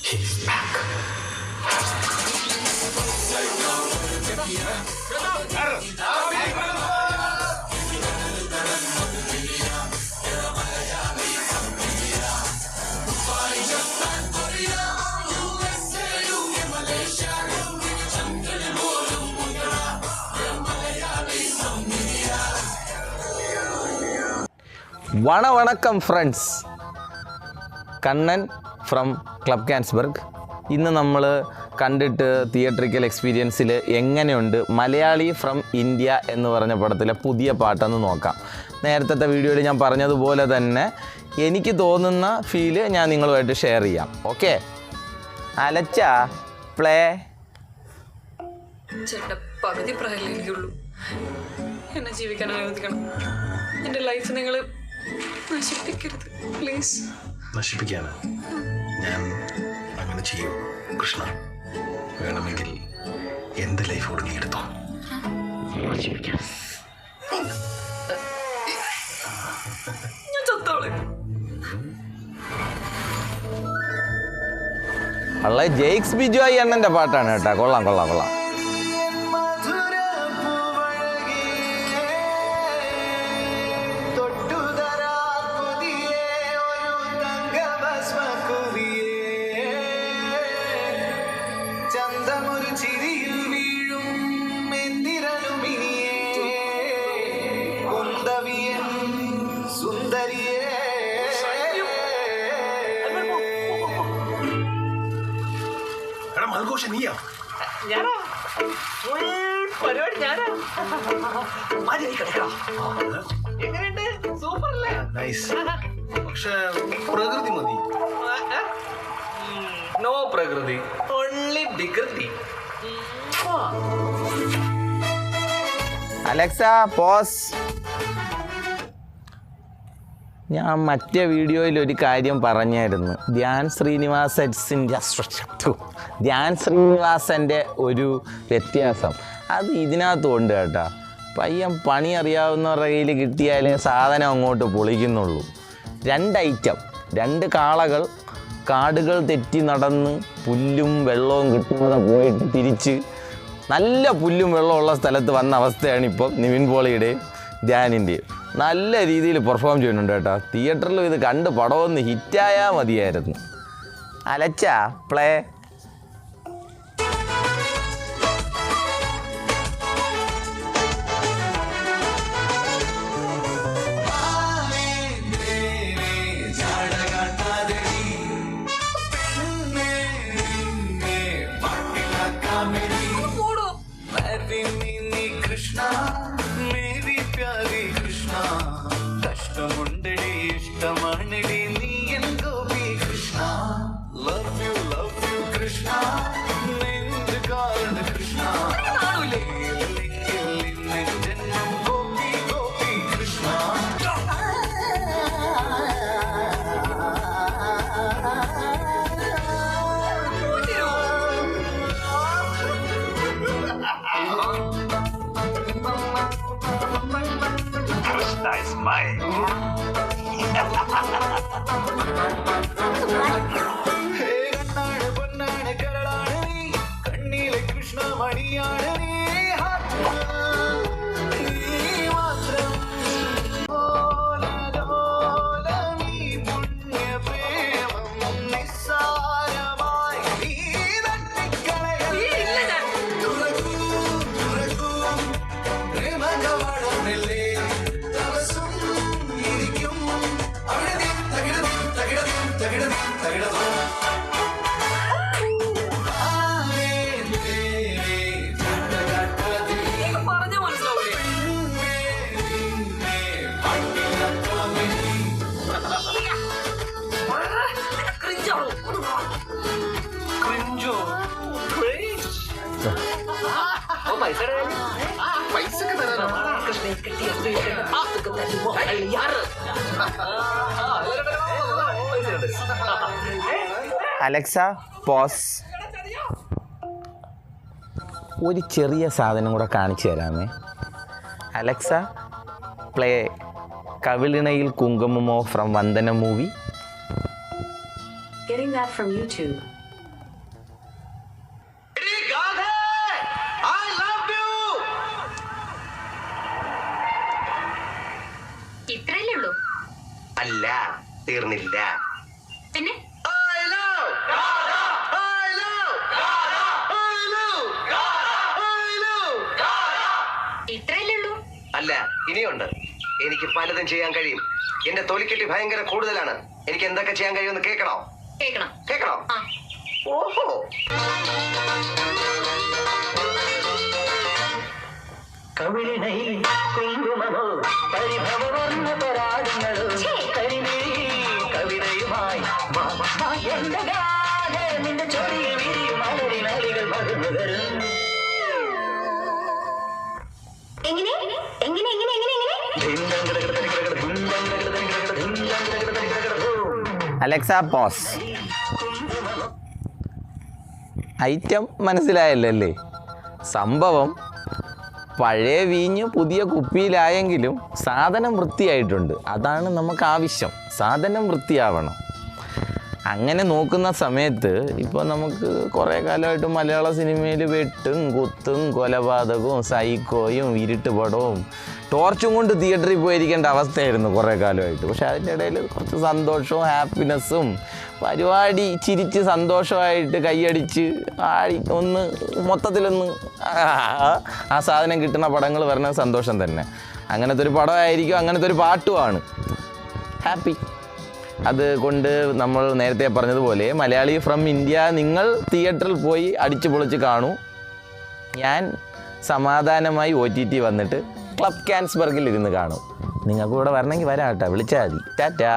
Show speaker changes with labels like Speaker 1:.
Speaker 1: He's back.
Speaker 2: വണക്കം friends, Kannan from club ക്യാൻസ്ബർഗ്. ഇന്ന് നമ്മൾ കണ്ടിട്ട് തിയേറ്ററിക്കൽ എക്സ്പീരിയൻസിൽ എങ്ങനെയുണ്ട് മലയാളി ഫ്രം ഇന്ത്യ എന്ന് പറഞ്ഞ പടത്തിലെ പുതിയ പാട്ടെന്ന് നോക്കാം. നേരത്തെ വീഡിയോയിൽ ഞാൻ പറഞ്ഞതുപോലെ തന്നെ എനിക്ക് തോന്നുന്ന ഫീല് ഞാൻ നിങ്ങളുമായിട്ട് ഷെയർ ചെയ്യാം. Okay, Alexa play.
Speaker 3: ചേട്ടാ, പകുതി പ്രായമല്ലേ എനിക്കുള്ളൂ. എന്നെ ജീവിക്കാൻ അനുവദിക്കണം. എൻ്റെ ലൈഫ് നിങ്ങൾ നശിപ്പിക്കരുത് പ്ലീസ്.
Speaker 1: നശിപ്പിക്കാന് ഞാൻ അങ്ങനെ ചെയ്യും കൃഷ്ണ. വേണമെങ്കിൽ എൻ്റെ ലൈഫ് കൂടെ നീ എടുത്തോ.
Speaker 3: ഞാൻ ചത്തോളെ.
Speaker 2: ഉള്ള ജെയ്ക്സ് ബിജോയ് അണ്ണൻ്റെ പാട്ടാണ് കേട്ടോ. കൊള്ളാം കൊള്ളാം കൊള്ളാം.
Speaker 1: പക്ഷേ പ്രകൃതി മതി.
Speaker 4: നോ പ്രകൃതി, ഓൺലി വികൃതി.
Speaker 2: Alexa pause. ഞാൻ മറ്റേ വീഡിയോയിൽ ഒരു കാര്യം പറഞ്ഞായിരുന്നു. ധ്യാൻ ശ്രീനിവാസൻ്റെ ഒരു വ്യത്യാസം അത് ഇതിനകത്തുണ്ട് കേട്ടോ. പയ്യൻ പണി അറിയാവുന്നവരുടെ കയ്യിൽ കിട്ടിയാലേ സാധനം അങ്ങോട്ട് പൊളിക്കുന്നുള്ളൂ. 2 ഐറ്റം, 2 കാളകൾ കാടുകൾ തെറ്റി നടന്ന് പുല്ലും വെള്ളവും കിട്ടാതെ പോയിട്ട് തിരിച്ച് നല്ല പുല്ലും വെള്ളമുള്ള സ്ഥലത്ത് വന്ന അവസ്ഥയാണ് ഇപ്പം നിവിൻ പോളിയുടെയും ധ്യാനിൻ്റെയും. നല്ല രീതിയിൽ പെർഫോം ചെയ്യുന്നുണ്ട് കേട്ടോ. തിയേറ്ററിലും ഇത് കണ്ട് പടമൊന്ന് ഹിറ്റായാൽ മതിയായിരുന്നു. Alexa play. Alexa pause. ഒരു ചെറിയ സാധനം കൂടെ കാണിച്ചു തരാമേ. അലക്സ പ്ലേ കവിളിണയിൽ കുങ്കുമമോ from Vandana movie.
Speaker 5: Getting that from YouTube. അല്ല, തീർന്നില്ല.
Speaker 3: പിന്നെ ഇത്രയല്ലേ ഉള്ളൂ?
Speaker 5: അല്ല, ഇനിയുണ്ട്. എനിക്ക് പലതും ചെയ്യാൻ കഴിയും. എന്റെ തൊലിക്കെട്ടി ഭയങ്കര കൂടുതലാണ്. എനിക്ക് എന്തൊക്കെ ചെയ്യാൻ കഴിയുമെന്ന് കേൾക്കണോ?
Speaker 3: കേൾക്കണം.
Speaker 5: കേൾക്കണോ?
Speaker 3: ആ.
Speaker 5: ഓഹോ. കവിതയുമായി
Speaker 3: എങ്ങനെ എങ്ങനെ എങ്ങനെ എങ്ങനെ എങ്ങനെ
Speaker 2: അലക്സ പോസ്. ഐറ്റം മനസ്സിലായല്ലേ? സംഭവം പഴയ വീഞ്ഞ് പുതിയ കുപ്പിയിലായെങ്കിലും സാധനം വൃത്തിയായിട്ടുണ്ട്. അതാണ് നമുക്ക് ആവശ്യം. സാധനം വൃത്തിയാവണം. അങ്ങനെ നോക്കുന്ന സമയത്ത് ഇപ്പോൾ നമുക്ക് കുറേ കാലമായിട്ട് മലയാള സിനിമയിൽ വെട്ടും കുത്തും കൊലപാതകവും സൈക്കോയും ഇരുട്ട് പടവും ടോർച്ചും കൊണ്ട് തിയേറ്ററിൽ പോയിരിക്കേണ്ട അവസ്ഥയായിരുന്നു കുറേ കാലമായിട്ട്. പക്ഷേ അതിൻ്റെ ഇടയിൽ കുറച്ച് സന്തോഷവും ഹാപ്പിനെസ്സും പരിപാടി ചിരിച്ച് സന്തോഷമായിട്ട് കൈയടിച്ച് ആടി ഒന്ന് മൊത്തത്തിലൊന്ന് ആ സാധനം കിട്ടുന്ന പടങ്ങൾ വരണ സന്തോഷം തന്നെ. അങ്ങനത്തെ ഒരു പടമായിരിക്കും, അങ്ങനത്തെ ഒരു പാട്ടുമാണ്. ഹാപ്പി. അതുകൊണ്ട് നമ്മൾ നേരത്തെ പറഞ്ഞതുപോലെ മലയാളി ഫ്രം ഇന്ത്യ നിങ്ങൾ തിയേറ്ററിൽ പോയി അടിച്ചു പൊളിച്ച് കാണൂ. ഞാൻ സമാധാനമായി OTT വന്നിട്ട് ക്ലബ് ക്യാൻസ്ബർഗിൽ ഇരുന്ന് കാണും. നിങ്ങൾക്ക് ഇവിടെ വരണമെങ്കിൽ വരാം കേട്ടോ, വിളിച്ചാൽ മതി. ടാറ്റാ.